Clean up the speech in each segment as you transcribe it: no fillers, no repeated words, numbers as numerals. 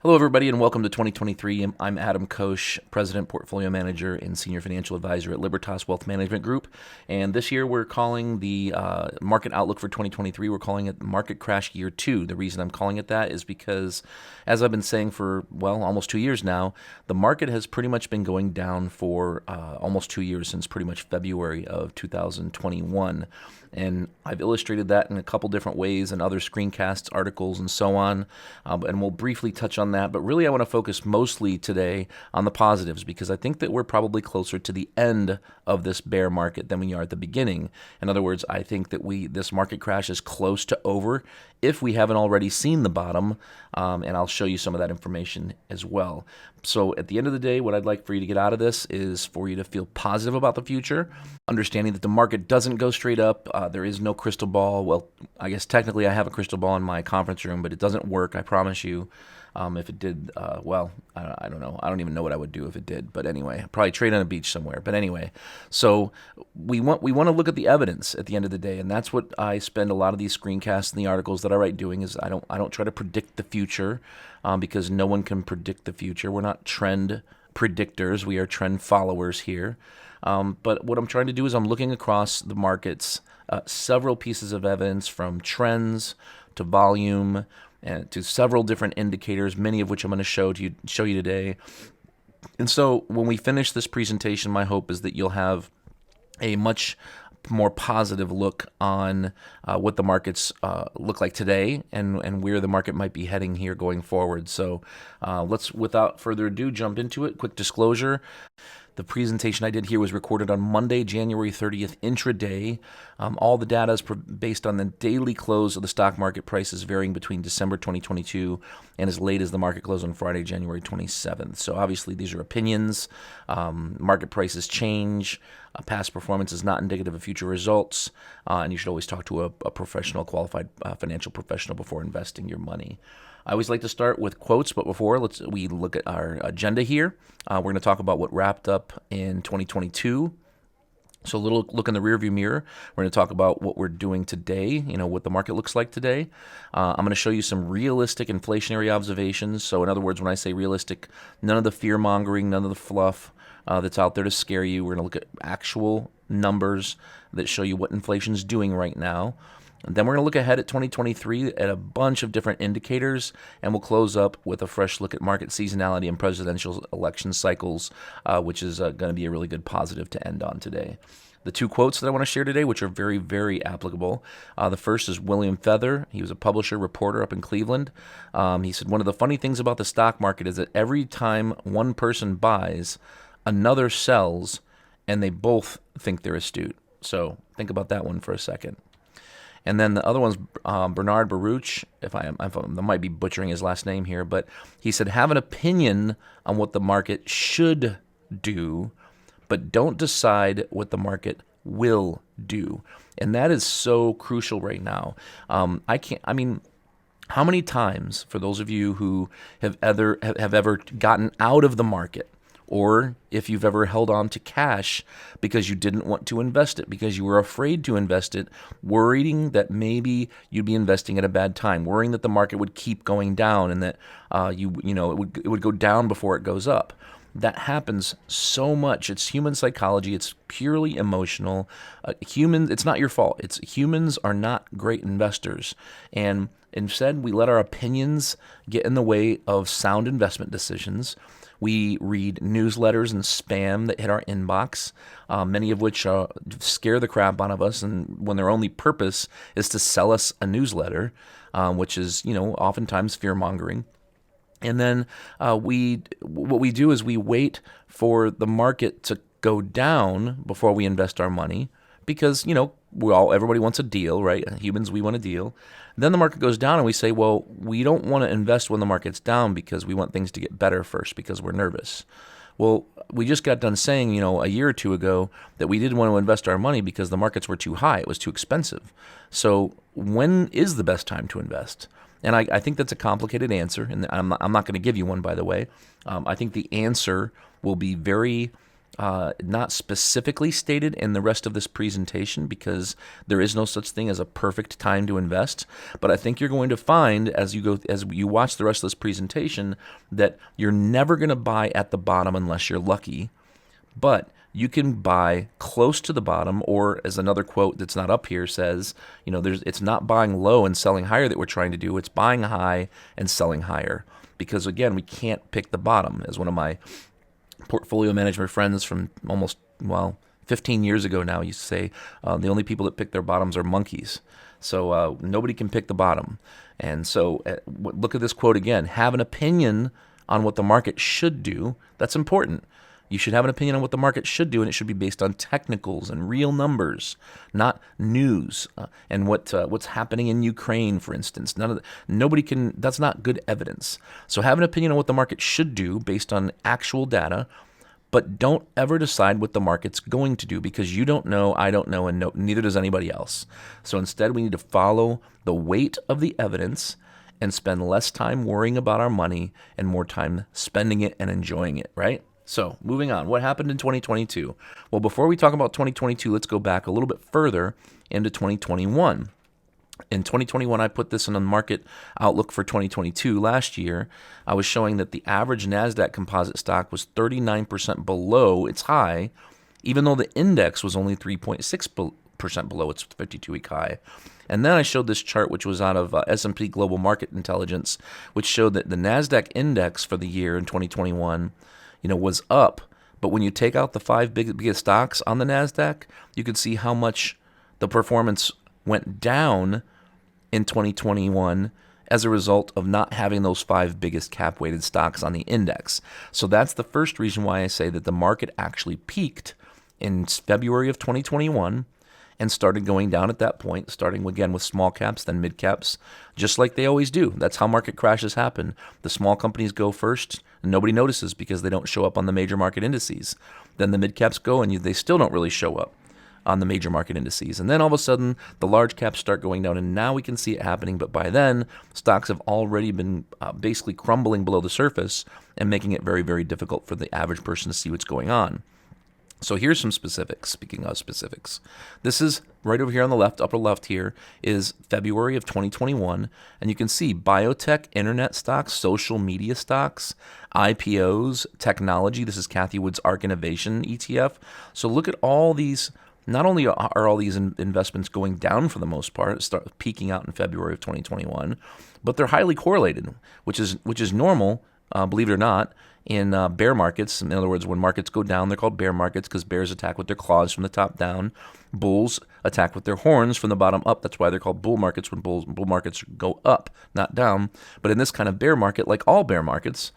Hello, everybody, and welcome to 2023. I'm Adam Koós, President, Portfolio Manager, and Senior Financial Advisor at Libertas Wealth Management Group. And this year, we're calling the market outlook for 2023, we're calling it Market Crash Year 2. The reason I'm calling it that is because, as I've been saying for, almost 2 years now, the market has pretty much been going down for almost 2 years, since pretty much February of 2021. And I've illustrated that in a couple different ways in other screencasts, articles, and so on. And we'll briefly touch on that. But really, I want to focus mostly today on the positives, because I think that we're probably closer to the end of this bear market than we are at the beginning. In other words, I think that this market crash is close to over if we haven't already seen the bottom. And I'll show you some of that information as well. So at the end of the day, what I'd like for you to get out of this is for you to feel positive about the future, understanding that the market doesn't go straight up. There is no crystal ball. Well, I guess technically I have a crystal ball in my conference room, but it doesn't work, I promise you. If it did, I don't know. I don't even know what I would do if it did. But anyway, I'd probably trade on a beach somewhere. But anyway, so we want to look at the evidence at the end of the day, and that's what I spend a lot of these screencasts and the articles that I write doing. Is I don't try to predict the future, because no one can predict the future. We're not trend predictors. We are trend followers here. But what I'm trying to do is I'm looking across the markets, several pieces of evidence, from trends to volume and to several different indicators, many of which I'm going to show you today. And so when we finish this presentation, my hope is that you'll have a much more positive look on what the markets look like today and where the market might be heading here going forward. So let's, without further ado, jump into it. Quick disclosure. The presentation I did here was recorded on Monday, January 30th, intraday. All the data is based on the daily close of the stock market prices varying between December 2022 and as late as the market close on Friday, January 27th. So obviously these are opinions. Market prices change. Past performance is not indicative of future results. And you should always talk to a professional, qualified financial professional before investing your money. I always like to start with quotes, but before we look at our agenda here, we're going to talk about what wrapped up in 2022. So a little look in the rearview mirror. We're going to talk about what we're doing today, what the market looks like today. I'm going to show you some realistic inflationary observations. So in other words, when I say realistic, none of the fear-mongering, none of the fluff that's out there to scare you. We're going to look at actual numbers that show you what inflation is doing right now. And then we're going to look ahead at 2023 at a bunch of different indicators, and we'll close up with a fresh look at market seasonality and presidential election cycles, which is going to be a really good positive to end on today. The two quotes that I want to share today, which are very, very applicable. The first is William Feather. He was a publisher, reporter up in Cleveland. He said, one of the funny things about the stock market is that every time one person buys, another sells, and they both think they're astute. So think about that one for a second. And then the other one's Bernard Baruch, if I might be butchering his last name here, but he said, have an opinion on what the market should do, but don't decide what the market will do. And that is so crucial right now. How many times, for those of you who have ever gotten out of the market, or if you've ever held on to cash because you didn't want to invest it, because you were afraid to invest it, worrying that maybe you'd be investing at a bad time, worrying that the market would keep going down and that it would go down before it goes up. That happens so much. It's human psychology. It's purely emotional. It's not your fault. Humans are not great investors. And instead, we let our opinions get in the way of sound investment decisions. We read newsletters and spam that hit our inbox, many of which scare the crap out of us, and when their only purpose is to sell us a newsletter, which is, oftentimes fear-mongering. And then what we do is we wait for the market to go down before we invest our money, because, everybody wants a deal, right? Humans, we want a deal. Then the market goes down and we say, well, we don't want to invest when the market's down because we want things to get better first because we're nervous. Well, we just got done saying, a year or two ago that we didn't want to invest our money because the markets were too high. It was too expensive. So when is the best time to invest? And I think that's a complicated answer, and I'm not going to give you one, by the way. I think the answer will be very not specifically stated in the rest of this presentation because there is no such thing as a perfect time to invest. But I think you're going to find as you watch the rest of this presentation that you're never going to buy at the bottom unless you're lucky. But you can buy close to the bottom, or as another quote that's not up here says, it's not buying low and selling higher that we're trying to do. It's buying high and selling higher. Because again, we can't pick the bottom. As one of my portfolio management friends from almost 15 years ago now used to say, the only people that pick their bottoms are monkeys. So nobody can pick the bottom. And so look at this quote again. Have an opinion on what the market should do. That's important. You should have an opinion on what the market should do, and it should be based on technicals and real numbers, not news and what's happening in Ukraine, for instance. That's not good evidence. So have an opinion on what the market should do based on actual data, but don't ever decide what the market's going to do because you don't know, I don't know, and neither does anybody else. So instead, we need to follow the weight of the evidence and spend less time worrying about our money and more time spending it and enjoying it, right? So moving on, what happened in 2022? Well, before we talk about 2022, let's go back a little bit further into 2021. In 2021, I put this in the market outlook for 2022. Last year, I was showing that the average NASDAQ composite stock was 39% below its high, even though the index was only 3.6% below its 52-week high. And then I showed this chart, which was out of S&P Global Market Intelligence, which showed that the NASDAQ index for the year in 2021 was up, but when you take out the five biggest stocks on the NASDAQ, you can see how much the performance went down in 2021 as a result of not having those five biggest cap-weighted stocks on the index. So that's the first reason why I say that the market actually peaked in February of 2021 and started going down at that point, starting again with small caps, then mid caps, just like they always do. That's how market crashes happen. The small companies go first, and nobody notices because they don't show up on the major market indices. Then the mid caps go, and they still don't really show up on the major market indices. And then all of a sudden, the large caps start going down, and now we can see it happening. But by then, stocks have already been basically crumbling below the surface and making it very, very difficult for the average person to see what's going on. So here's some specifics. Speaking of specifics, this is right over here on the left, upper left here, is February of 2021. And you can see biotech, internet stocks, social media stocks, IPOs, technology. This is Cathie Wood's ARK Innovation ETF. So look at all these. Not only are all these investments going down for the most part, start peaking out in February of 2021, but they're highly correlated, which is normal, believe it or not, in bear markets. In other words, when markets go down, they're called bear markets because bears attack with their claws from the top down. Bulls attack with their horns from the bottom up. That's why they're called bull markets when bull markets go up, not down. But in this kind of bear market, like all bear markets,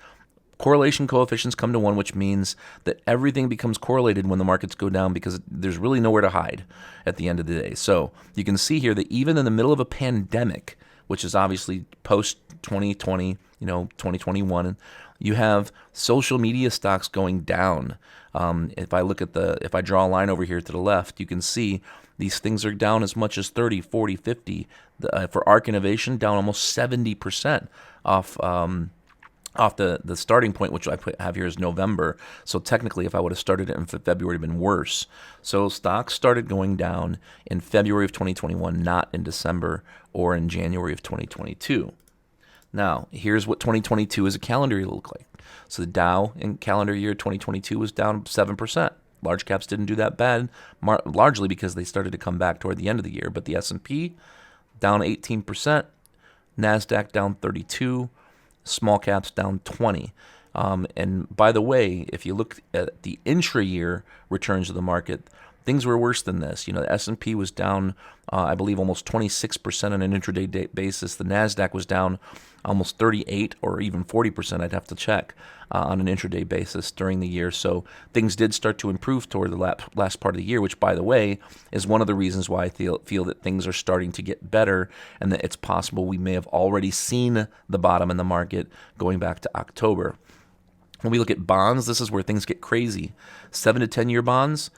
correlation coefficients come to 1, which means that everything becomes correlated when the markets go down because there's really nowhere to hide at the end of the day. So you can see here that even in the middle of a pandemic, which is obviously post-2020, 2021, you have social media stocks going down. If I draw a line over here to the left, you can see these things are down as much as 30, 40, 50. For ARK Innovation, down almost 70% off the starting point, which I have here is November. So technically, if I would have started it in February, it would have been worse. So stocks started going down in February of 2021, not in December or in January of 2022. Now, here's what 2022 as a calendar year look like. So the Dow in calendar year 2022 was down 7%. Large caps didn't do that bad, largely because they started to come back toward the end of the year. But the S&P down 18%, NASDAQ down 32%, small caps down 20%. And by the way, if you look at the intra-year returns of the market, things were worse than this. The S&P was down, I believe, almost 26% on an intraday basis. The NASDAQ was down almost 38 or even 40%, I'd have to check, on an intraday basis during the year. So things did start to improve toward the last part of the year, which, by the way, is one of the reasons why I feel that things are starting to get better and that it's possible we may have already seen the bottom in the market going back to October. When we look at bonds, this is where things get crazy. 7 to 10-year bonds,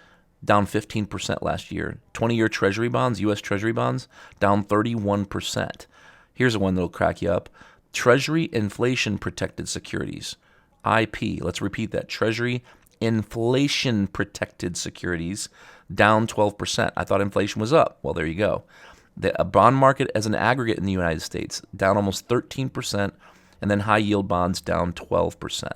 down 15% last year. 20-year Treasury bonds, U.S. Treasury bonds, down 31%. Here's one that'll crack you up. Treasury Inflation Protected Securities, IP. Let's repeat that. Treasury inflation-protected securities down 12%. I thought inflation was up. Well, there you go. The bond market as an aggregate in the United States down almost 13%, and then high yield bonds down 12%.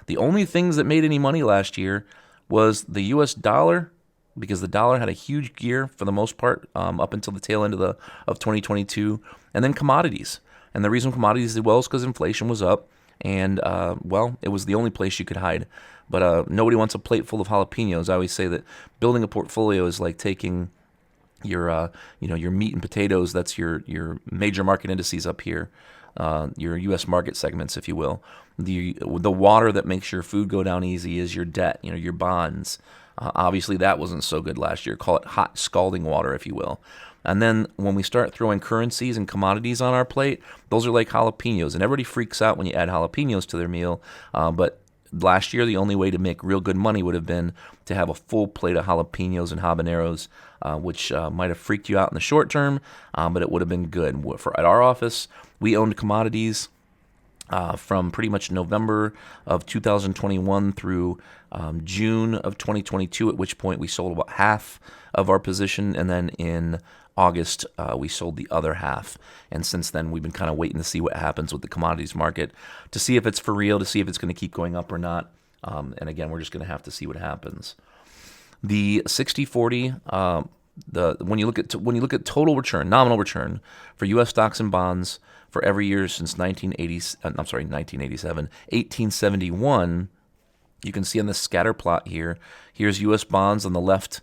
The only things that made any money last year was the U.S. dollar, because the dollar had a huge year for the most part up until the tail end of 2022, and then commodities. And the reason commodities did well is because inflation was up, and well, it was the only place you could hide. But nobody wants a plate full of jalapenos. I always say that building a portfolio is like taking your your meat and potatoes. That's your major market indices up here, your U.S. market segments, if you will. The water that makes your food go down easy is your debt, your bonds. Obviously, that wasn't so good last year. Call it hot, scalding water, if you will. And then when we start throwing currencies and commodities on our plate, those are like jalapenos. And everybody freaks out when you add jalapenos to their meal. But last year, the only way to make real good money would have been to have a full plate of jalapenos and habaneros, which might have freaked you out in the short term, but it would have been good. At our office, we owned commodities from pretty much November of 2021 through June of 2022, at which point we sold about half of our position, and then in August, we sold the other half. And since then, we've been kind of waiting to see what happens with the commodities market, to see if it's for real, to see if it's going to keep going up or not. And again, we're just going to have to see what happens. The 60-40, when you look at total return, nominal return for U.S. stocks and bonds for every year since 1871, you can see on the scatter plot here. Here's U.S. bonds on the left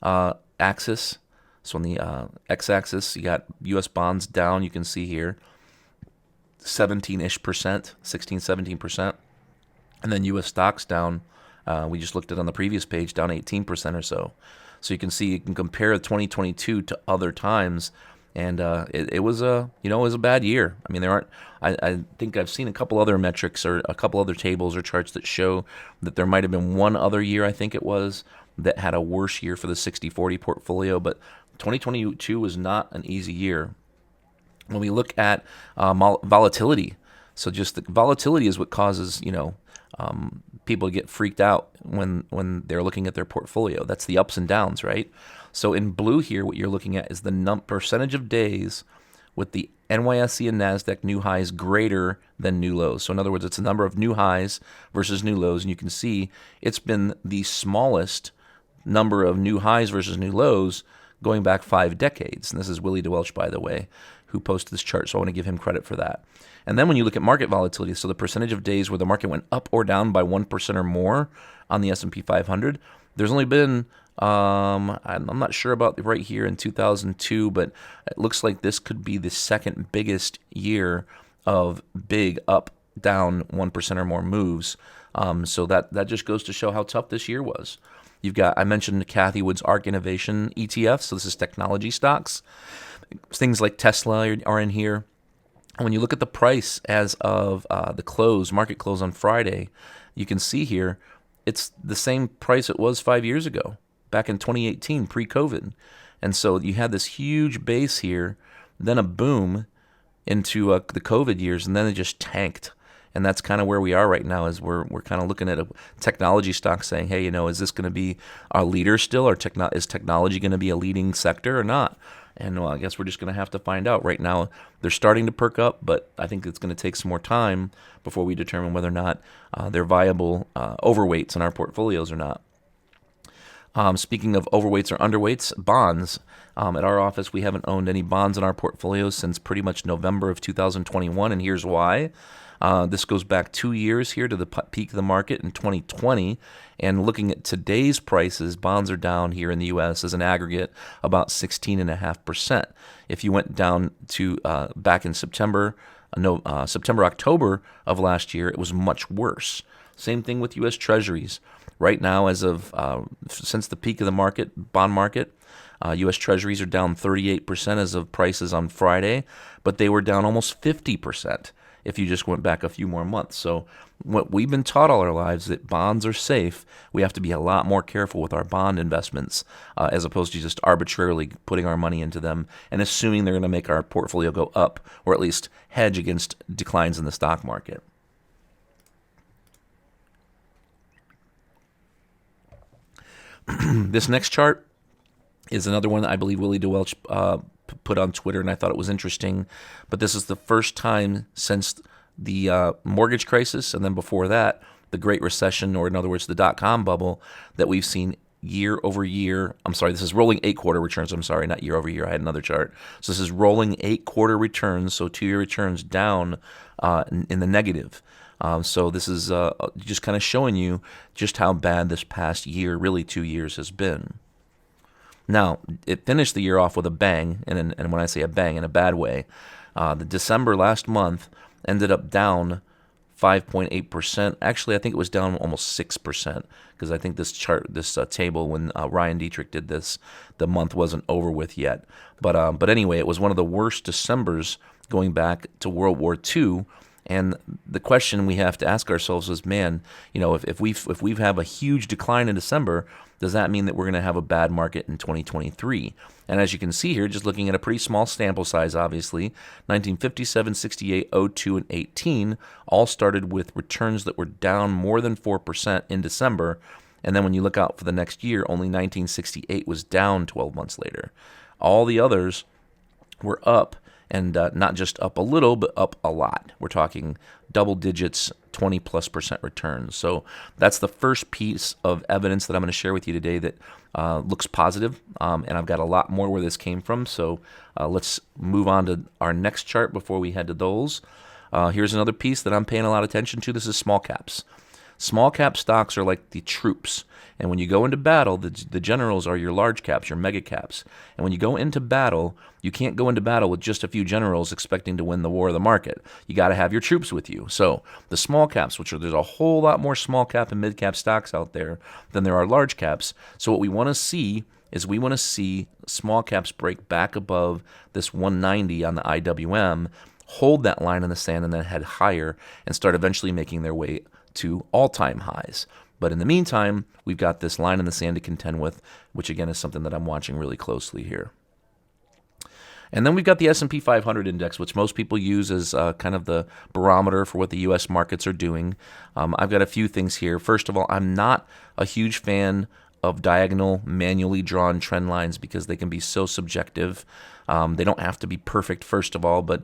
axis. So on the x-axis, you got U.S. bonds down. You can see here 17-ish percent, 16, 17%. And then U.S. stocks down. We just looked at it on the previous page, down 18% or so. So you can see, you can compare 2022 to other times, and it was a bad year. I mean, I think I've seen a couple other metrics or a couple other tables or charts that show that there might have been one other year, I think it was, that had a worse year for the 60-40 portfolio, but 2022 was not an easy year. When we look at volatility, so just the volatility is what causes people to get freaked out when they're looking at their portfolio. That's the ups and downs, right? So in blue here, what you're looking at is the percentage of days with the NYSE and NASDAQ new highs greater than new lows. So in other words, it's the number of new highs versus new lows, and you can see it's been the smallest number of new highs versus new lows going back 5 decades. And this is Willie DeWelch, by the way, who posted this chart, so I want to give him credit for that. And then when you look at market volatility, so the percentage of days where the market went up or down by 1% or more on the S&P 500, there's only been, I'm not sure about right here in 2002, but it looks like this could be the second biggest year of big up, down 1% or more moves. So that just goes to show how tough this year was. I mentioned Kathy Wood's ARK Innovation ETF, so this is technology stocks. Things like Tesla are in here. And when you look at the price as of the market close on Friday, you can see here it's the same price it was 5 years ago, back in 2018, pre-COVID. And so you had this huge base here, then a boom into the COVID years, and then it just tanked. And that's kind of where we are right now, is we're kind of looking at a technology stock saying, hey, is this going to be our leader still, or is technology going to be a leading sector or not? And I guess we're just going to have to find out. Right now, they're starting to perk up, but I think it's going to take some more time before we determine whether or not they're viable overweights in our portfolios or not. Speaking of overweights or underweights, bonds. At our office, we haven't owned any bonds in our portfolios since pretty much November of 2021, and here's why. This goes back 2 years here to the peak of the market in 2020. And looking at today's prices, bonds are down here in the U.S. as an aggregate about 16.5%. If you went down to back in September, October of last year, it was much worse. Same thing with U.S. Treasuries. Right now, as of since the peak of the bond market, U.S. Treasuries are down 38% as of prices on Friday, but they were down almost 50% if you just went back a few more months. So what we've been taught all our lives, that bonds are safe, we have to be a lot more careful with our bond investments as opposed to just arbitrarily putting our money into them and assuming they're going to make our portfolio go up, or at least hedge against declines in the stock market. This next chart is another one that I believe Willie DeWelch put on Twitter, and I thought it was interesting. But this is the first time since the mortgage crisis, and then before that, the Great Recession, or in other words, the dot-com bubble, that we've seen year over year. I'm sorry, this is rolling 8-quarter returns. I'm sorry, not year over year. I had another chart. So this is rolling 8-quarter returns, so 2-year returns down in the negative. So this is just kind of showing you just how bad this past year, really 2 years, has been. Now, it finished the year off with a bang, and when I say a bang, in a bad way. The December last month ended up down 5.8%. Actually, I think it was down almost 6%, because I think this chart, this table, when Ryan Dietrich did this, the month wasn't over with yet. But anyway, it was one of the worst Decembers going back to World War II. And the question we have to ask ourselves is, man, if we have a huge decline in December, does that mean that we're going to have a bad market in 2023? And as you can see here, just looking at a pretty small sample size, obviously, 1957, 68, 02, and 18 all started with returns that were down more than 4% in December. And then when you look out for the next year, only 1968 was down 12 months later. All the others were up. And not just up a little, but up a lot. We're talking double digits, 20+% returns. So that's the first piece of evidence that I'm going to share with you today that looks positive. And I've got a lot more where this came from. So let's move on to our next chart before we head to those. Here's another piece that I'm paying a lot of attention to. This is small caps. Small cap stocks are like the troops. And when you go into battle, the generals are your large caps, your mega caps. And when you go into battle, you can't go into battle with just a few generals expecting to win the war of the market. You got to have your troops with you. So the small caps, there's a whole lot more small cap and mid cap stocks out there than there are large caps. So what we want to see is small caps break back above this 190 on the IWM, hold that line in the sand, and then head higher and start eventually making their way to all-time highs. But in the meantime, we've got this line in the sand to contend with, which again is something that I'm watching really closely here. And then we've got the S&P 500 index, which most people use as kind of the barometer for what the U.S. markets are doing. I've got a few things here. First of all, I'm not a huge fan of diagonal, manually drawn trend lines because they can be so subjective. They don't have to be perfect, first of all, but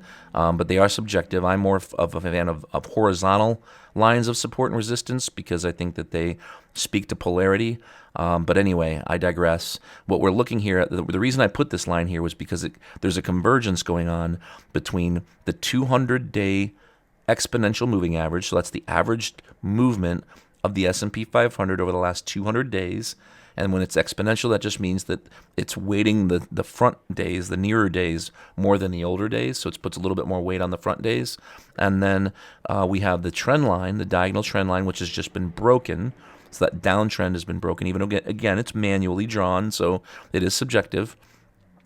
they are subjective. I'm more of a fan of horizontal lines of support and resistance because I think that they speak to polarity. But anyway, I digress. What we're looking here at, the reason I put this line here was because there's a convergence going on between the 200-day exponential moving average, so that's the average movement of the S&P 500 over the last 200 days. And when it's exponential, that just means that it's weighting the front days, the nearer days, more than the older days. So it puts a little bit more weight on the front days. And then we have the trend line, the diagonal trend line, which has just been broken. So that downtrend has been broken. Even again, it's manually drawn, so it is subjective.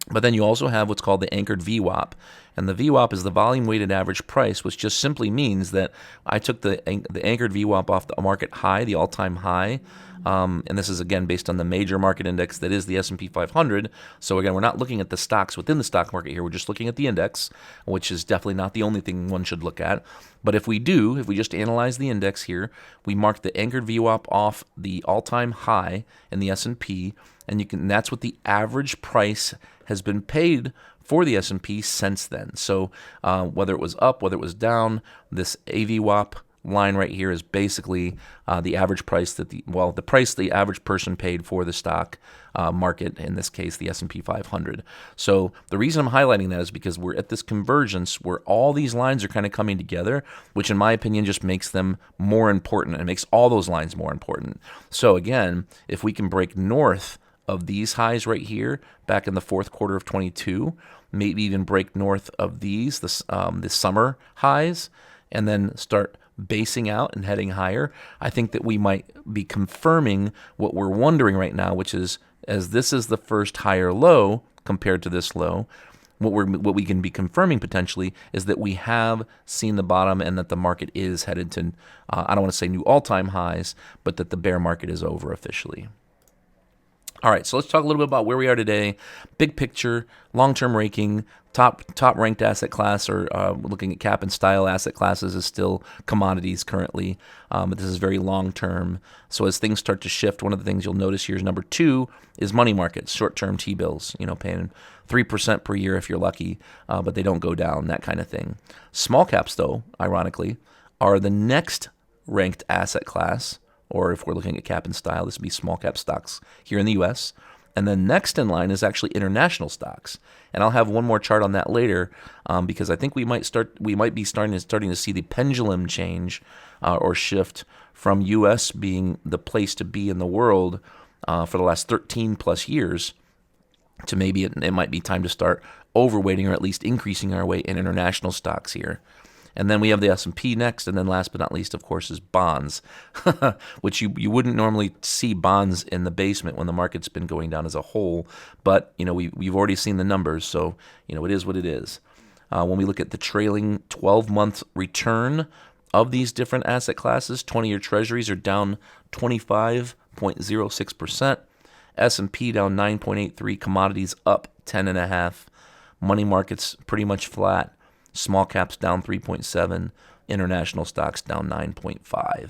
But then you also have what's called the anchored VWAP. And the VWAP is the volume weighted average price, which just simply means that I took the anchored VWAP off the market high, the all-time high. And this is, again, based on the major market index that is the S&P 500. So, again, we're not looking at the stocks within the stock market here. We're just looking at the index, which is definitely not the only thing one should look at. But if we just analyze the index here, we mark the anchored VWAP off the all-time high in the S&P, and that's what the average price has been paid for the S&P since then. So whether it was up, whether it was down, this AVWAP line right here is basically the average price the price the average person paid for the stock market, in this case the S&P 500. So the reason I'm highlighting that is because we're at this convergence where all these lines are kind of coming together, which in my opinion just makes them more important and makes all those lines more important. So again, if we can break north of these highs right here back in the fourth quarter of 22, maybe even break north of the summer highs, and then start basing out and heading higher, I think that we might be confirming what we're wondering right now, which is, as this is the first higher low compared to this low, what we can be confirming potentially is that we have seen the bottom and that the market is headed to, I don't want to say new all-time highs, but that the bear market is over officially. All right, so let's talk a little bit about where we are today. Big picture, long-term ranking, top ranked asset class, or looking at cap and style asset classes, is still commodities currently. But this is very long-term. So as things start to shift, one of the things you'll notice here is number 2 is money markets, short-term T-bills. Paying 3% per year if you're lucky, but they don't go down, that kind of thing. Small caps, though, ironically, are the next ranked asset class. Or if we're looking at cap and style, this would be small cap stocks here in the U.S. And then next in line is actually international stocks. And I'll have one more chart on that later because I think we might be starting to see the pendulum change or shift from U.S. being the place to be in the world for the last 13 plus years to maybe it might be time to start overweighting or at least increasing our weight in international stocks here. And then we have the S&P next, and then last but not least, of course, is bonds, which you wouldn't normally see bonds in the basement when the market's been going down as a whole. But we've already seen the numbers, so it is what it is. When we look at the trailing 12-month return of these different asset classes, 20-year Treasuries are down 25.06%, S&P down 9.83%, commodities up 10.5%, money markets pretty much flat. Small caps down 3.7, international stocks down 9.5.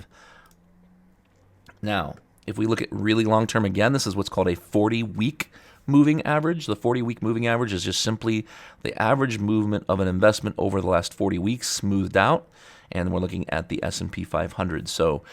Now, if we look at really long term again, this is what's called a 40-week moving average. The 40-week moving average is just simply the average movement of an investment over the last 40 weeks smoothed out. And we're looking at the S&P 500. So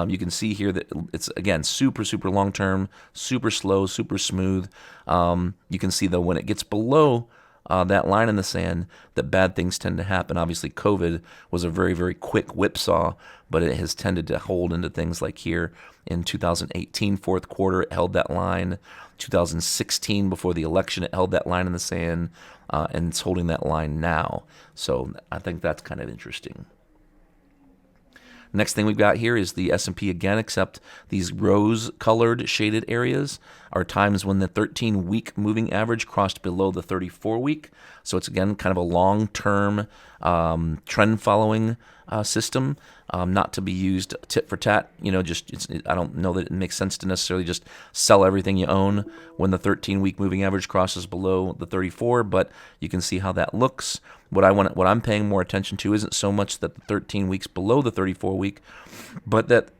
you can see here that it's, again, super, super long term, super slow, super smooth. You can see, though, when it gets below that line in the sand, that bad things tend to happen. Obviously, COVID was a very, very quick whipsaw, but it has tended to hold into things like here in 2018, fourth quarter, it held that line. 2016, before the election, it held that line in the sand, and it's holding that line now. So I think that's kind of interesting. Next thing we've got here is the S&P again, except these rose-colored shaded areas are times when the 13-week moving average crossed below the 34-week. So it's, again, kind of a long-term trend-following system, not to be used tit for tat. I don't know that it makes sense to necessarily just sell everything you own when the 13-week moving average crosses below the 34, but you can see how that looks. What I'm paying more attention to isn't so much that the 13 weeks below the 34-week, but that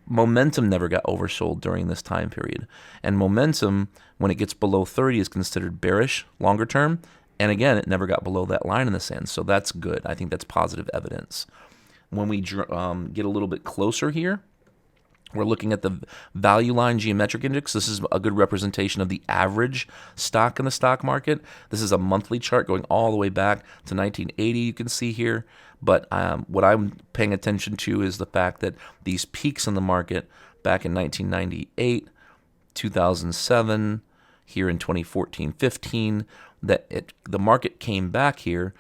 momentum never got oversold during this time period. And momentum, when it gets below 30, is considered bearish longer term. And again, it never got below that line in the sand. So that's good. I think that's positive evidence. When we get a little bit closer here, we're looking at the value line geometric index. This is a good representation of the average stock in the stock market. This is a monthly chart going all the way back to 1980, you can see here. But what I'm paying attention to is the fact that these peaks in the market back in 1998, 2007, here in 2014-15, the market came back here,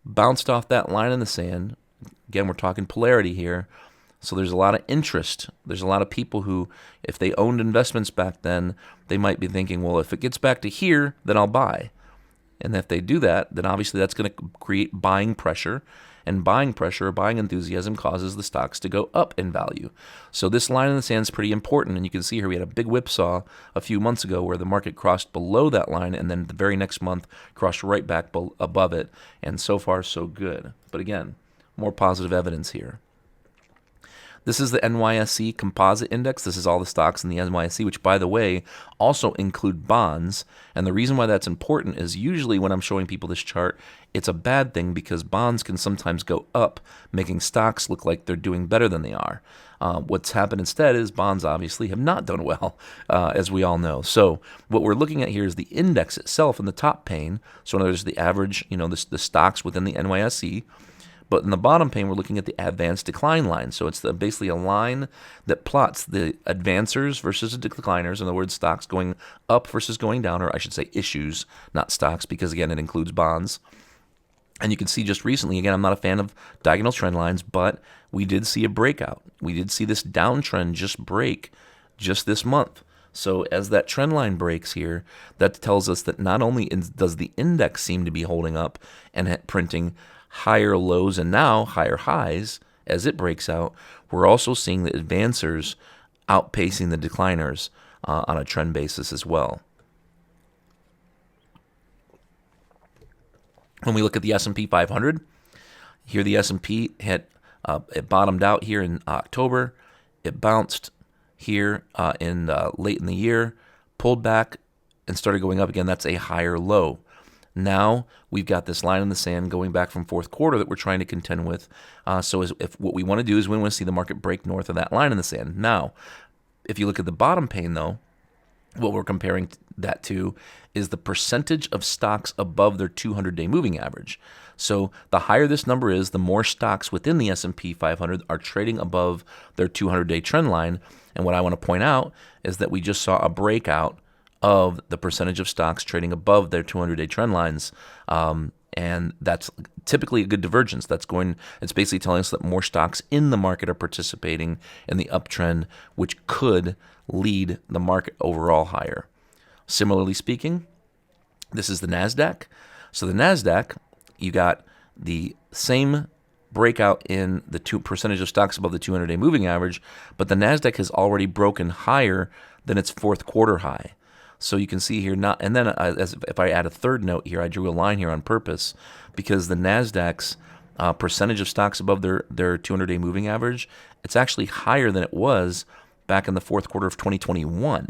bounced off that line in the sand. Again, we're talking polarity here. So there's a lot of interest. There's a lot of people who, if they owned investments back then, they might be thinking, well, if it gets back to here, then I'll buy. And if they do that, then obviously that's going to create buying pressure. And buying pressure or buying enthusiasm causes the stocks to go up in value. So this line in the sand is pretty important. And you can see here we had a big whipsaw a few months ago where the market crossed below that line and then the very next month crossed right back above it. And so far, so good. But again, more positive evidence here. This is the NYSE Composite Index. This is all the stocks in the NYSE, which, by the way, also include bonds. And the reason why that's important is usually when I'm showing people this chart, it's a bad thing because bonds can sometimes go up, making stocks look like they're doing better than they are. What's happened instead is bonds obviously have not done well, as we all know. So what we're looking at here is the index itself in the top pane. So there's the average, the stocks within the NYSE. But in the bottom pane, we're looking at the advanced decline line. So it's basically a line that plots the advancers versus the decliners. In other words, stocks going up versus going down, or I should say issues, not stocks, because again, it includes bonds. And you can see just recently, again, I'm not a fan of diagonal trend lines, but we did see a breakout. We did see this downtrend just break just this month. So as that trend line breaks here, that tells us that not only does the index seem to be holding up and printing higher lows and now higher highs as it breaks out, we're also seeing the advancers outpacing the decliners on a trend basis as well. When we look at the S&P 500, here the S&P hit, it bottomed out here in October. It bounced here in late in the year, pulled back, and started going up again. That's a higher low. Now we've got this line in the sand going back from fourth quarter that we're trying to contend with. So if what we want to do is we want to see the market break north of that line in the sand. Now, if you look at the bottom pane, though, what we're comparing that to is the percentage of stocks above their 200-day moving average. So the higher this number is, the more stocks within the S&P 500 are trading above their 200-day trend line. And what I want to point out is that we just saw a breakout of the percentage of stocks trading above their 200-day trend lines. And that's typically a good divergence. It's basically telling us that more stocks in the market are participating in the uptrend, which could lead the market overall higher. Similarly speaking, this is the NASDAQ. So the NASDAQ, you got the same breakout in the percentage of stocks above the 200-day moving average, but the NASDAQ has already broken higher than its fourth quarter high. So you can see here, and then if I add a third note here, I drew a line here on purpose because the NASDAQ's percentage of stocks above their 200-day moving average, it's actually higher than it was back in the fourth quarter of 2021.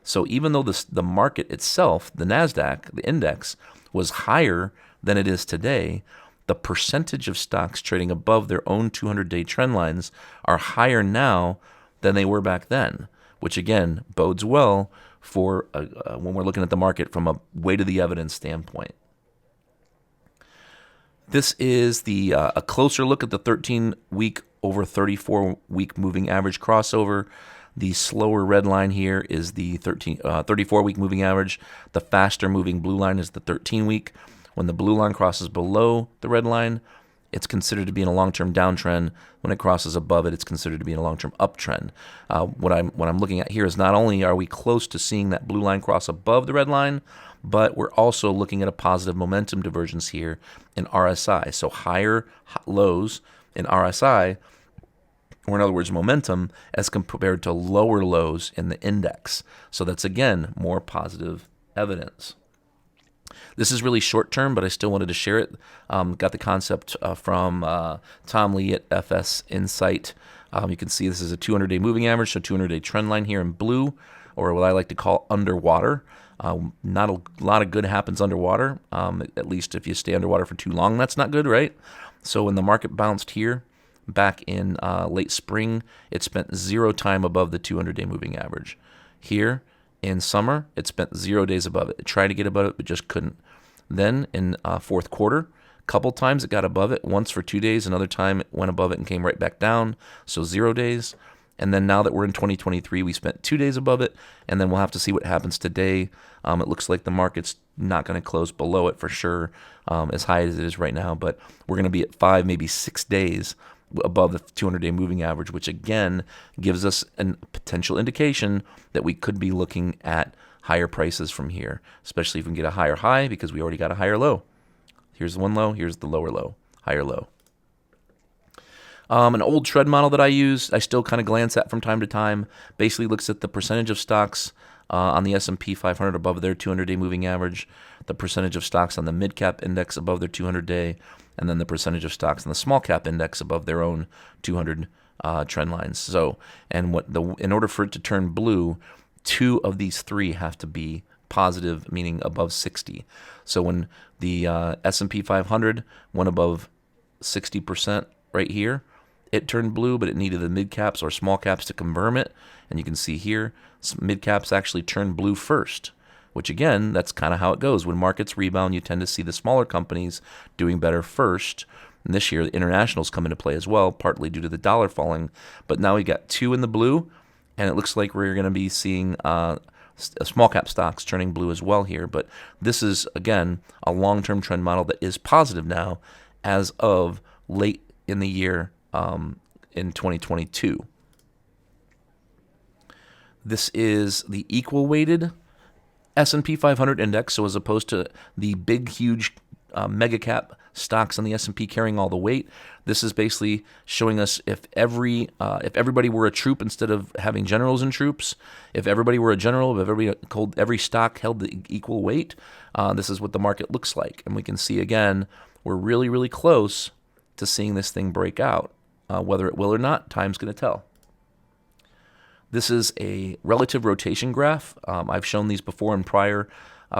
So even though the market itself, the NASDAQ, the index, was higher than it is today, the percentage of stocks trading above their own 200-day trend lines are higher now than they were back then, which again bodes well for when we're looking at the market from a weight of the evidence standpoint. This is a closer look at the 13-week over 34-week moving average crossover. The slower red line here is the 34-week moving average. The faster moving blue line is the 13-week. When the blue line crosses below the red line, it's considered to be in a long-term downtrend. When it crosses above it, it's considered to be in a long-term uptrend. What I'm looking at here is not only are we close to seeing that blue line cross above the red line, but we're also looking at a positive momentum divergence here in RSI. So higher lows in RSI, or in other words, momentum, as compared to lower lows in the index. So that's, again, more positive evidence. This is really short term, but I still wanted to share it. Got the concept from Tom Lee at FS Insight. You can see this is a 200-day moving average, so 200-day trend line here in blue, or what I like to call underwater. Not a lot of good happens underwater, at least if you stay underwater for too long. That's not good, right? So when the market bounced here back in late spring, it spent 0 time above the 200-day moving average. Here in summer, it spent 0 days above it. It tried to get above it, but just couldn't. Then in fourth quarter, a couple times it got above it, once for 2 days, another time it went above it and came right back down, so 0 days. And then now that we're in 2023, we spent 2 days above it, and then we'll have to see what happens today. It looks like the market's not going to close below it for sure, as high as it is right now, but we're going to be at 5, maybe 6 days above the 200-day moving average, which again gives us a potential indication that we could be looking at higher prices from here, especially if we can get a higher high because we already got a higher low. Here's one low, here's the lower low, higher low. An old trend model that I use, I still kind of glance at from time to time, basically looks at the percentage of stocks on the S&P 500 above their 200-day moving average, the percentage of stocks on the mid-cap index above their 200-day, and then the percentage of stocks on the small-cap index above their own 200 trend lines. So, and in order for it to turn blue, 2 of these 3 have to be positive, meaning above 60. So when the S&P 500 went above 60% right here, it turned blue, but it needed the mid-caps or small caps to confirm it. And you can see here, mid-caps actually turned blue first, which again, that's kind of how it goes. When markets rebound, you tend to see the smaller companies doing better first. And this year, the internationals come into play as well, partly due to the dollar falling. But now we got 2 in the blue, and it looks like we're going to be seeing small cap stocks turning blue as well here. But this is, again, a long-term trend model that is positive now as of late in the year in 2022. This is the equal-weighted S&P 500 index, so as opposed to the big, huge mega cap stocks on the S&P carrying all the weight. This is basically showing us if everybody were a troop instead of having generals and troops, if everybody were a general, if every stock held the equal weight, this is what the market looks like. And we can see again, we're really, really close to seeing this thing break out. Whether it will or not, time's going to tell. This is a relative rotation graph. I've shown these before in prior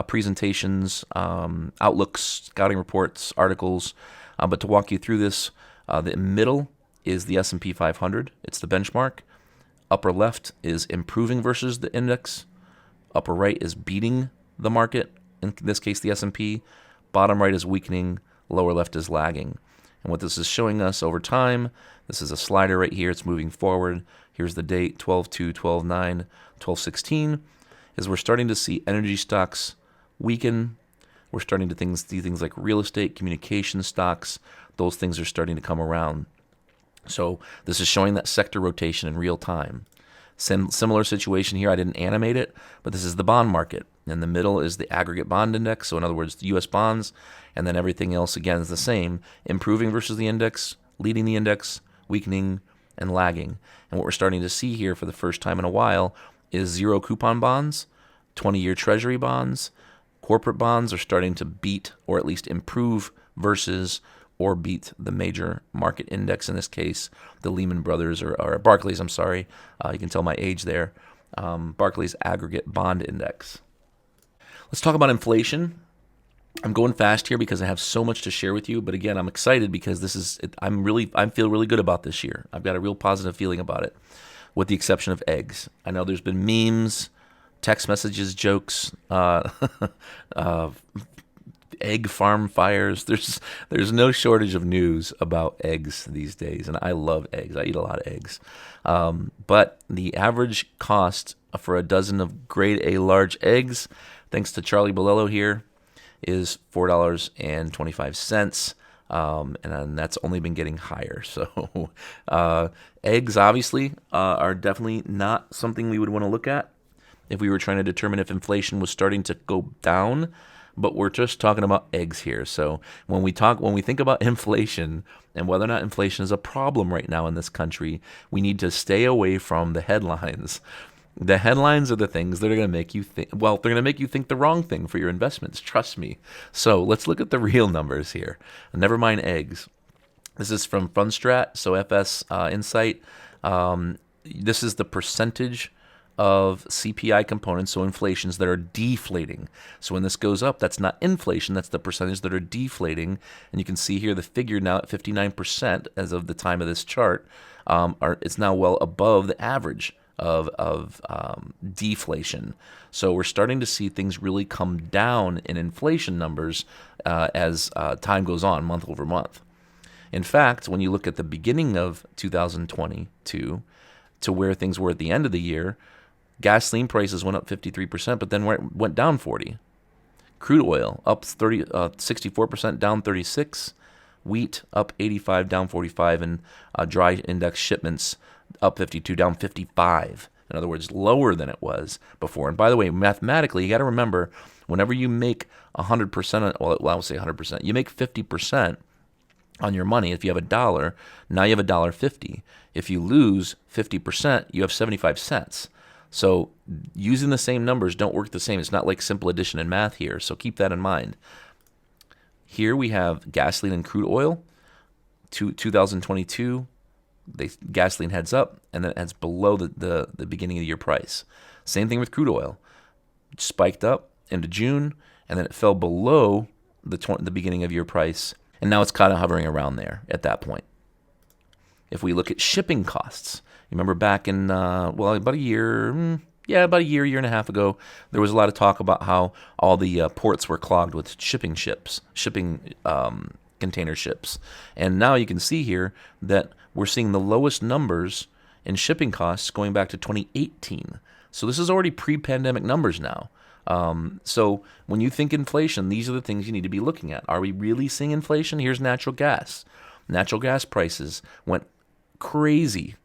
presentations, outlooks, scouting reports, articles. But to walk you through this, the middle is the S&P 500. It's the benchmark. Upper left is improving versus the index. Upper right is beating the market, in this case the S&P. Bottom right is weakening. Lower left is lagging. And what this is showing us over time, this is a slider right here. It's moving forward. Here's the date, 12/2, 12/9, 12/16, is we're starting to see energy stocks weaken. We're starting to see things like real estate, communication stocks. Those things are starting to come around. So this is showing that sector rotation in real time. Similar situation here. I didn't animate it, but this is the bond market. In the middle is the aggregate bond index, so in other words, the U.S. bonds, and then everything else, again, is the same, improving versus the index, leading the index, weakening, and lagging. And what we're starting to see here for the first time in a while is zero coupon bonds, 20-year treasury bonds, corporate bonds are starting to beat or at least improve versus or beat the major market index, in this case, the Lehman Brothers or Barclays, I'm sorry. You can tell my age there. Barclays Aggregate Bond Index. Let's talk about inflation. I'm going fast here because I have so much to share with you. But again, I'm excited because I feel really good about this year. I've got a real positive feeling about it, with the exception of eggs. I know there's been memes, text messages, jokes, egg farm fires. There's no shortage of news about eggs these days, and I love eggs. I eat a lot of eggs. But the average cost for a dozen of grade A large eggs, thanks to Charlie Bolello here, is $4.25. And that's only been getting higher. So eggs obviously are definitely not something we would want to look at if we were trying to determine if inflation was starting to go down. But we're just talking about eggs here. So when we think about inflation and whether or not inflation is a problem right now in this country, we need to stay away from the headlines. The headlines are the things that are going to make you think, well, they're going to make you think the wrong thing for your investments. Trust me. So let's look at the real numbers here. Never mind eggs. This is from Fundstrat, so FS Insight. This is the percentage of CPI components, so inflations that are deflating. So when this goes up, that's not inflation, that's the percentage that are deflating. And you can see here the figure now at 59% as of the time of this chart. It's now well above the average of deflation. So we're starting to see things really come down in inflation numbers as time goes on, month over month. In fact, when you look at the beginning of 2022 to where things were at the end of the year, gasoline prices went up 53%, but then went down 40%. Crude oil up 64%, down 36%. Wheat up 85%, down 45%, and dry index shipments up 52%, down 55%. In other words, lower than it was before. And by the way, mathematically, you got to remember, whenever you make 100%, well, I will say 100%, you make 50% on your money. If you have $1, now you have $1.50. If you lose 50%, you have 75 cents. So using the same numbers don't work the same. It's not like simple addition in math here. So keep that in mind. Here we have gasoline and crude oil. 2022, gasoline heads up, and then it heads below the beginning of the year price. Same thing with crude oil. It spiked up into June, and then it fell below the beginning of year price, and now it's kind of hovering around there at that point. If we look at shipping costs, you remember back in, about a year and a half ago, there was a lot of talk about how all the ports were clogged with shipping container ships. And now you can see here that we're seeing the lowest numbers in shipping costs going back to 2018. So this is already pre-pandemic numbers now. So when you think inflation, these are the things you need to be looking at. Are we really seeing inflation? Here's natural gas. Natural gas prices went crazy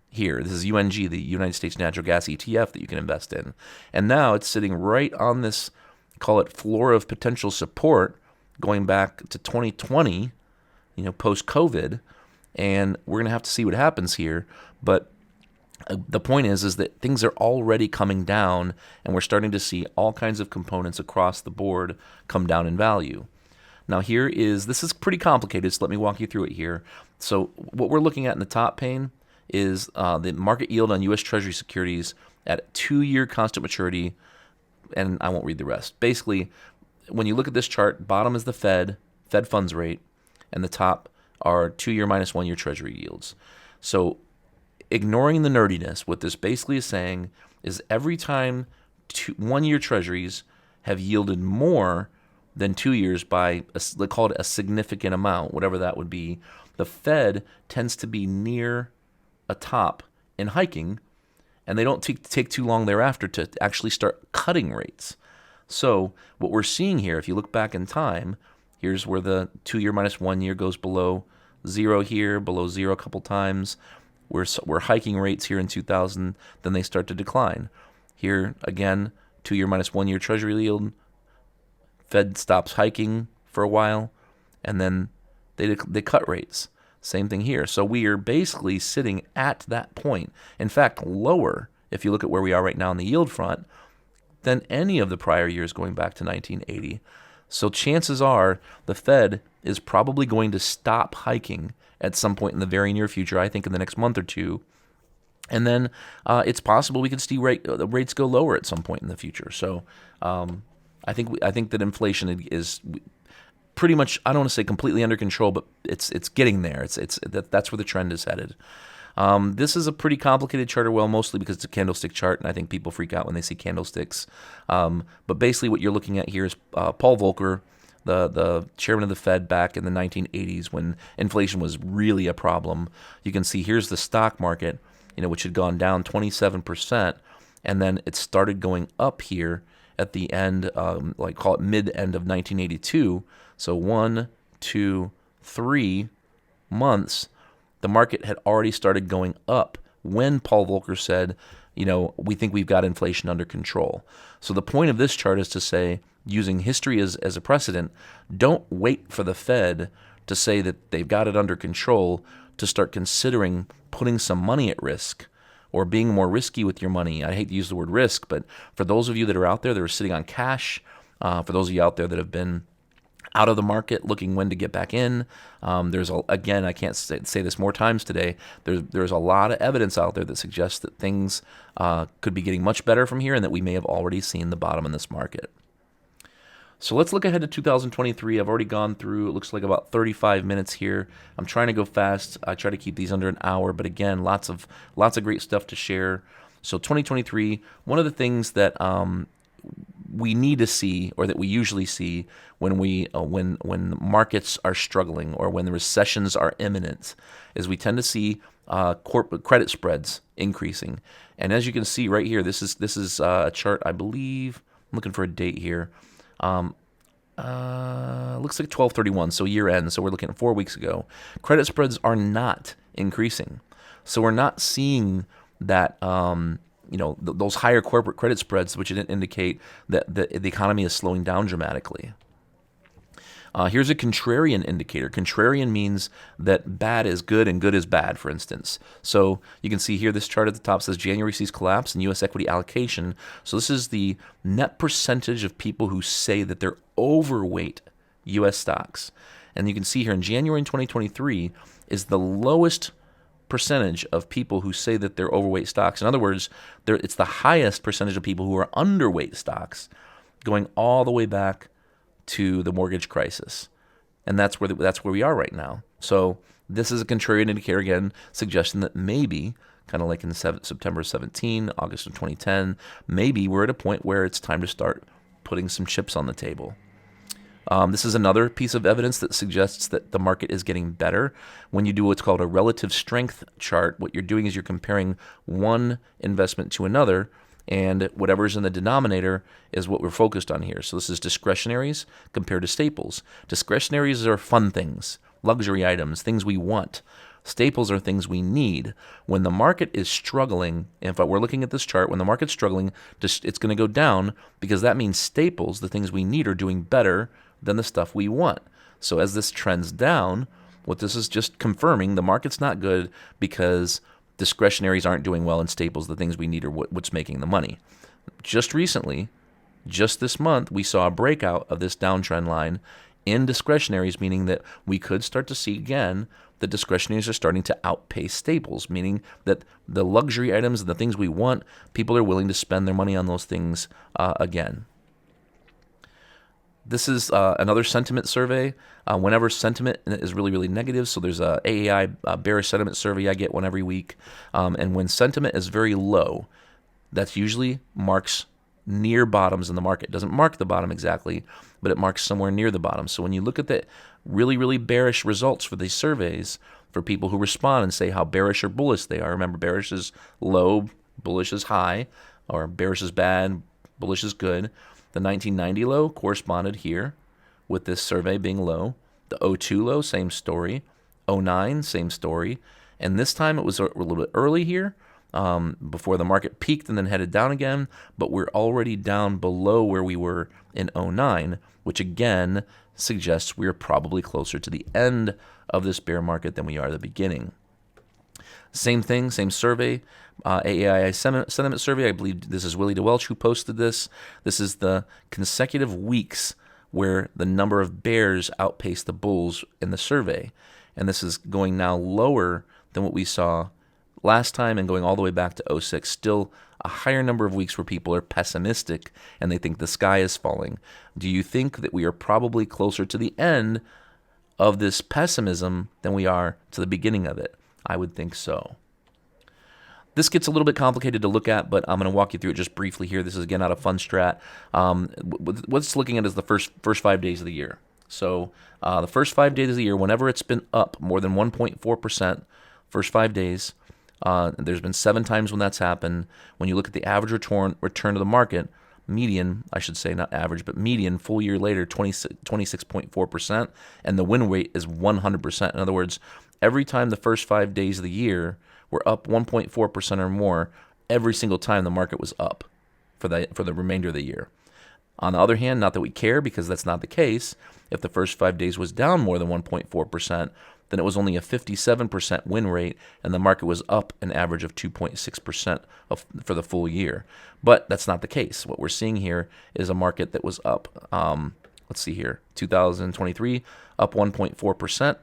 here. This is UNG, the United States Natural Gas ETF that you can invest in. And now it's sitting right on this, call it floor of potential support going back to 2020, post-COVID, and we're going to have to see what happens here. But the point is that things are already coming down, and we're starting to see all kinds of components across the board come down in value. Now this is pretty complicated, so let me walk you through it here. So what we're looking at in the top pane is the market yield on U.S. Treasury securities at 2-year constant maturity, and I won't read the rest. Basically, when you look at this chart, bottom is the Fed funds rate, and the top are 2-year minus 1-year Treasury yields. So ignoring the nerdiness, what this basically is saying is every time 1-year Treasuries have yielded more than 2 years by, let's call it a significant amount, whatever that would be, the Fed tends to be near a top in hiking, and they don't take too long thereafter to actually start cutting rates. So what we're seeing here, if you look back in time, here's where the 2-year minus 1 year goes below zero here, below zero a couple times. We're hiking rates here in 2000, then they start to decline. Here, again, 2-year minus 1 year Treasury yield, Fed stops hiking for a while, and then they cut rates. Same thing here. So we are basically sitting at that point. In fact, lower, if you look at where we are right now on the yield front, than any of the prior years going back to 1980. So chances are the Fed is probably going to stop hiking at some point in the very near future, I think in the next month or two. And then it's possible we could see rates go lower at some point in the future. So I think that inflation is pretty much, I don't want to say completely under control, but it's getting there. That's where the trend is headed. This is a pretty complicated chart, mostly because it's a candlestick chart, and I think people freak out when they see candlesticks. But basically what you're looking at here is Paul Volcker, the chairman of the Fed back in the 1980s when inflation was really a problem. You can see here's the stock market, which had gone down 27%, and then it started going up here at the end, call it mid-end of 1982. So 1, 2, 3 months, the market had already started going up when Paul Volcker said, we think we've got inflation under control. So the point of this chart is to say, using history as a precedent, don't wait for the Fed to say that they've got it under control to start considering putting some money at risk or being more risky with your money. I hate to use the word risk, but for those of you that are out there that are sitting on cash, for those of you out there that have been out of the market looking when to get back in, again, I can't say this more times today, there's a lot of evidence out there that suggests that things could be getting much better from here and that we may have already seen the bottom in this market. So let's look ahead to 2023. I've already gone through, it looks like about 35 minutes here. I'm trying to go fast. I try to keep these under an hour, but again, lots of great stuff to share. So 2023, one of the things that we need to see, or that we usually see when markets are struggling or when the recessions are imminent, is we tend to see corporate credit spreads increasing. And as you can see right here, this is a chart, I believe. I'm looking for a date here. Looks like 12/31, so year end. So we're looking at 4 weeks ago. Credit spreads are not increasing, so we're not seeing that. Those higher corporate credit spreads, which indicate that the economy is slowing down dramatically. Here's a contrarian indicator. Contrarian means that bad is good and good is bad, for instance. So you can see here this chart at the top says January sees collapse in U.S. equity allocation. So this is the net percentage of people who say that they're overweight U.S. stocks. And you can see here in January in 2023 is the lowest percentage of people who say that they're overweight stocks. In other words, it's the highest percentage of people who are underweight stocks, going all the way back to the mortgage crisis. And that's where we are right now. So this is a contrarian indicator, again, suggesting that maybe, kind of like in September 17, August of 2010, maybe we're at a point where it's time to start putting some chips on the table. This is another piece of evidence that suggests that the market is getting better. When you do what's called a relative strength chart, what you're doing is you're comparing one investment to another, and whatever's in the denominator is what we're focused on here. So this is discretionaries compared to staples. Discretionaries are fun things, luxury items, things we want. Staples are things we need. When the market is struggling, if we're looking at this chart, when the market's struggling, it's going to go down because that means staples, the things we need, are doing better than the stuff we want. So as this trends down, what this is just confirming, the market's not good because discretionaries aren't doing well and staples, the things we need, are what's making the money. Just recently, just this month, we saw a breakout of this downtrend line in discretionaries, meaning that we could start to see again that discretionaries are starting to outpace staples, meaning that the luxury items and the things we want, people are willing to spend their money on those things again. This is another sentiment survey. Whenever sentiment is really, really negative, so there's a AAI bearish sentiment survey I get one every week, and when sentiment is very low, that usually marks near bottoms in the market. It doesn't mark the bottom exactly, but it marks somewhere near the bottom. So when you look at the really, really bearish results for these surveys, for people who respond and say how bearish or bullish they are, remember, bearish is low, bullish is high, or bearish is bad, bullish is good. The 1990 low corresponded here with this survey being low. The 02 low, same story. 09, same story. And this time it was a little bit early here, before the market peaked and then headed down again, but we're already down below where we were in 09, which again suggests we're probably closer to the end of this bear market than we are the beginning. Same thing, same survey, AAI sentiment survey. I believe this is Willie DeWelch who posted this. This is the consecutive weeks where the number of bears outpaced the bulls in the survey. And this is going now lower than what we saw last time and going all the way back to 06. Still a higher number of weeks where people are pessimistic and they think the sky is falling. Do you think that we are probably closer to the end of this pessimism than we are to the beginning of it? I would think so. This gets a little bit complicated to look at, but I'm going to walk you through it just briefly here. This is, again, out of FundStrat. What's looking at is the first 5 days of the year. So the first 5 days of the year, whenever it's been up more than 1.4%, first 5 days, there's been 7 times when that's happened. When you look at the average return to the market, median, I should say, not average, but median, full year later, 26.4%, and the win rate is 100%. In other words, every time the first 5 days of the year were up 1.4% or more, every single time the market was up for the remainder of the year. On the other hand, not that we care because that's not the case, if the first 5 days was down more than 1.4%, then it was only a 57% win rate, and the market was up an average of 2.6% for the full year. But that's not the case. What we're seeing here is a market that was up, let's see here, 2023, up 1.4%.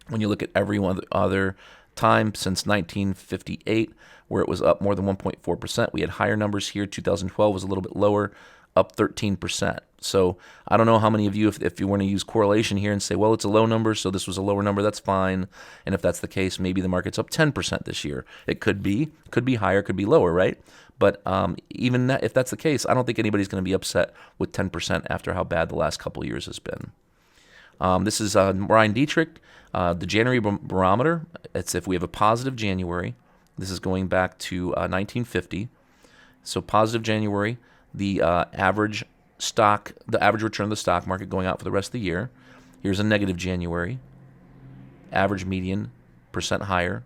When you look at every one other time since 1958, where it was up more than 1.4%, we had higher numbers here. 2012 was a little bit lower, up 13%. So I don't know how many of you, if you want to use correlation here and say, well, it's a low number, so this was a lower number, that's fine. And if that's the case, maybe the market's up 10% this year. It could be higher, could be lower, right? But even if that's the case, I don't think anybody's going to be upset with 10% after how bad the last couple of years has been. This is Ryan Dietrich, the January Barometer. It's if we have a positive January. This is going back to 1950. So positive January, the average return of the stock market going out for the rest of the year. Here's a negative January, average median percent higher,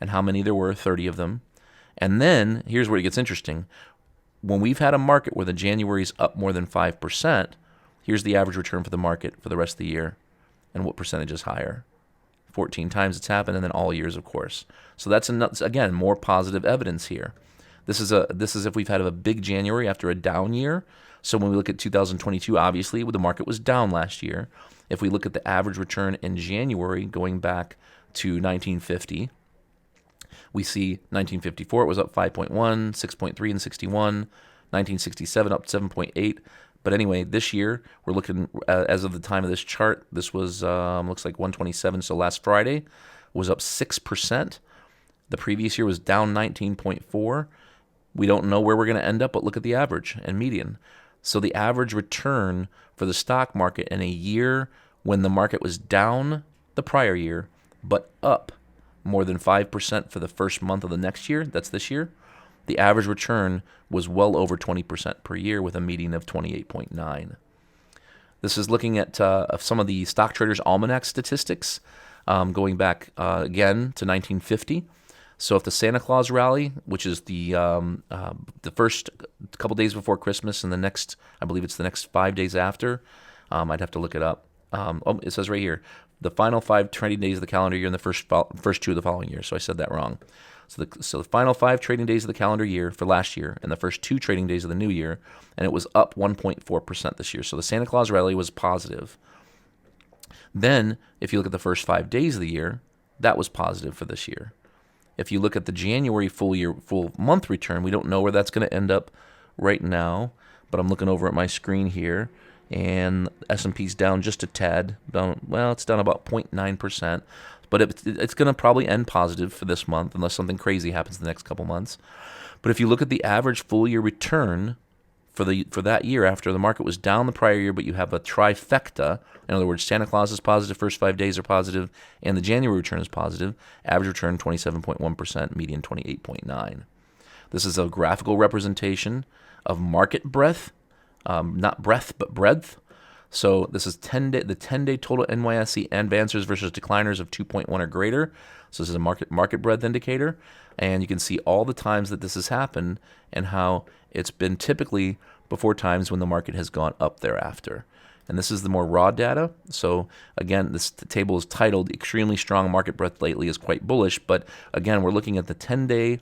and how many there were, 30 of them. And then here's where it gets interesting. When we've had a market where the January's up more than 5%, here's the average return for the market for the rest of the year. And what percentage is higher? 14 times it's happened, and then all years, of course. So that's, again, more positive evidence here. This is if we've had a big January after a down year. So when we look at 2022, obviously, the market was down last year. If we look at the average return in January going back to 1950, we see 1954, it was up 5.1, 6.3 and 61, 1967 up 7.8. But anyway, this year, we're looking, as of the time of this chart, this was, looks like 127, so last Friday was up 6%. The previous year was down 19.4. We don't know where we're going to end up, but look at the average and median. So the average return for the stock market in a year when the market was down the prior year, but up more than 5% for the first month of the next year, that's this year, the average return was well over 20% per year with a median of 28.9. This is looking at some of the Stock Traders Almanac statistics going back again to 1950. So if the Santa Claus Rally, which is the first couple days before Christmas and the next, I believe it's the next 5 days after, I'd have to look it up. It says right here, the final 5 trading days of the calendar year and the first 2 of the following year. So I said that wrong. So the final 5 trading days of the calendar year for last year and the first 2 trading days of the new year, and it was up 1.4% this year. So the Santa Claus Rally was positive. Then, if you look at the first 5 days of the year, that was positive for this year. If you look at the January full month return, we don't know where that's going to end up right now, but I'm looking over at my screen here, and S&P's down just a tad. It's down about 0.9%, but it's going to probably end positive for this month unless something crazy happens in the next couple months. But if you look at the average full year return for that year after the market was down the prior year, but you have a trifecta. In other words, Santa Claus is positive, first 5 days are positive, and the January return is positive. Average return 27.1%, median 28.9%. This is a graphical representation of market breadth, not breadth, but breadth. So this is the 10-day total NYSE advancers versus decliners of 2.1 or greater. So this is a market breadth indicator, and you can see all the times that this has happened and how it's been typically before times when the market has gone up thereafter. And this is the more raw data. So again, this table is titled "Extremely Strong Market Breadth Lately is Quite Bullish." But again, we're looking at the 10-day.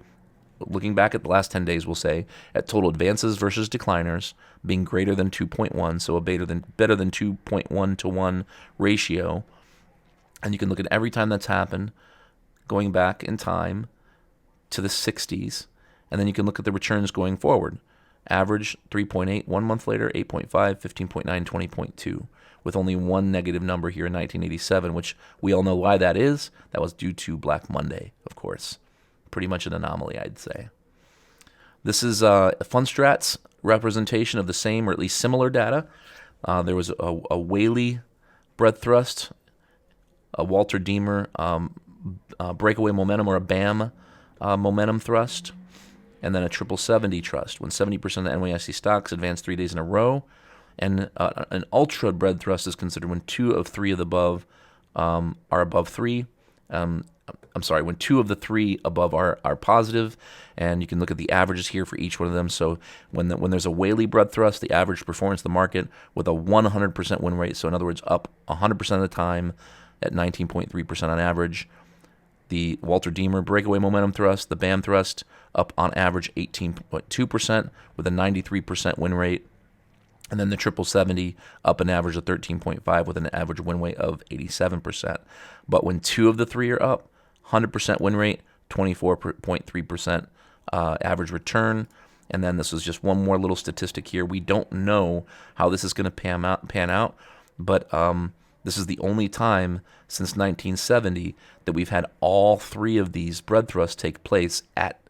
Looking back at the last 10 days, we'll say, at total advances versus decliners being greater than 2.1, so a better than 2.1 to 1 ratio. And you can look at every time that's happened, going back in time to the 60s, and then you can look at the returns going forward. Average 3.8 1 month later, 8.5, 15.9, 20.2, with only one negative number here in 1987, which we all know why that is. That was due to Black Monday, of course. Pretty much an anomaly, I'd say. This is FundStrat's representation of the same or at least similar data. There was a Whaley breadth thrust, a Walter Deemer breakaway momentum or a BAM momentum thrust, and then a 70 trust when 70% of the NYSE stocks advance 3 days in a row. And an ultra breadth thrust is considered when 2 of 3 of the above are above 3. When 2 of the 3 above are positive, and you can look at the averages here for each one of them. So when there's a Whaley breadth thrust, the average performance of the market with a 100% win rate, so in other words, up 100% of the time at 19.3% on average. The Walter Deemer breakaway momentum thrust, the BAM thrust, up on average 18.2% with a 93% win rate. And then the 70 up an average of 13.5 with an average win rate of 87%. But when 2 of the 3 are up, 100% win rate, 24.3% average return. And then this is just one more little statistic here. We don't know how this is going to pan out, but this is the only time since 1970 that we've had all 3 of these breadth thrusts take place at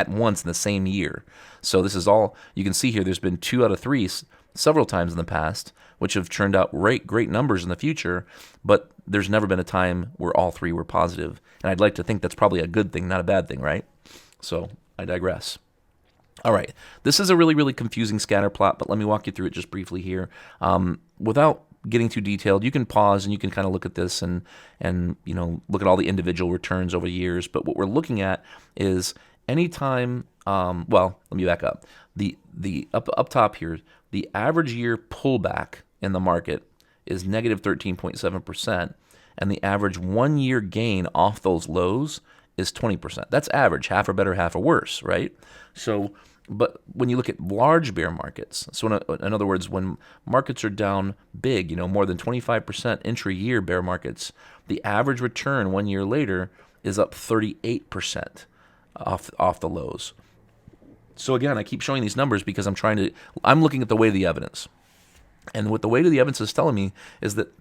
once in the same year. So this is all you can see here. There's been 2 out of 3 several times in the past, which have turned out great numbers in the future, but there's never been a time where all 3 were positive. And I'd like to think that's probably a good thing, not a bad thing, right? So I digress. All right, this is a really, really confusing scatter plot, but let me walk you through it just briefly here. Without getting too detailed, you can pause and you can kind of look at this and look at all the individual returns over the years. But what we're looking at is anytime, let me back up. The up top here, the average year pullback in the market is negative 13.7%, and the average 1 year gain off those lows is 20%. That's average, half or better, half or worse, right? So, but when you look at large bear markets, so in other words, when markets are down big, more than 25% intra-year bear markets, the average return 1 year later is up 38% off the lows. So again, I keep showing these numbers because I'm looking at the weight of the evidence. And what the weight of the evidence is telling me is that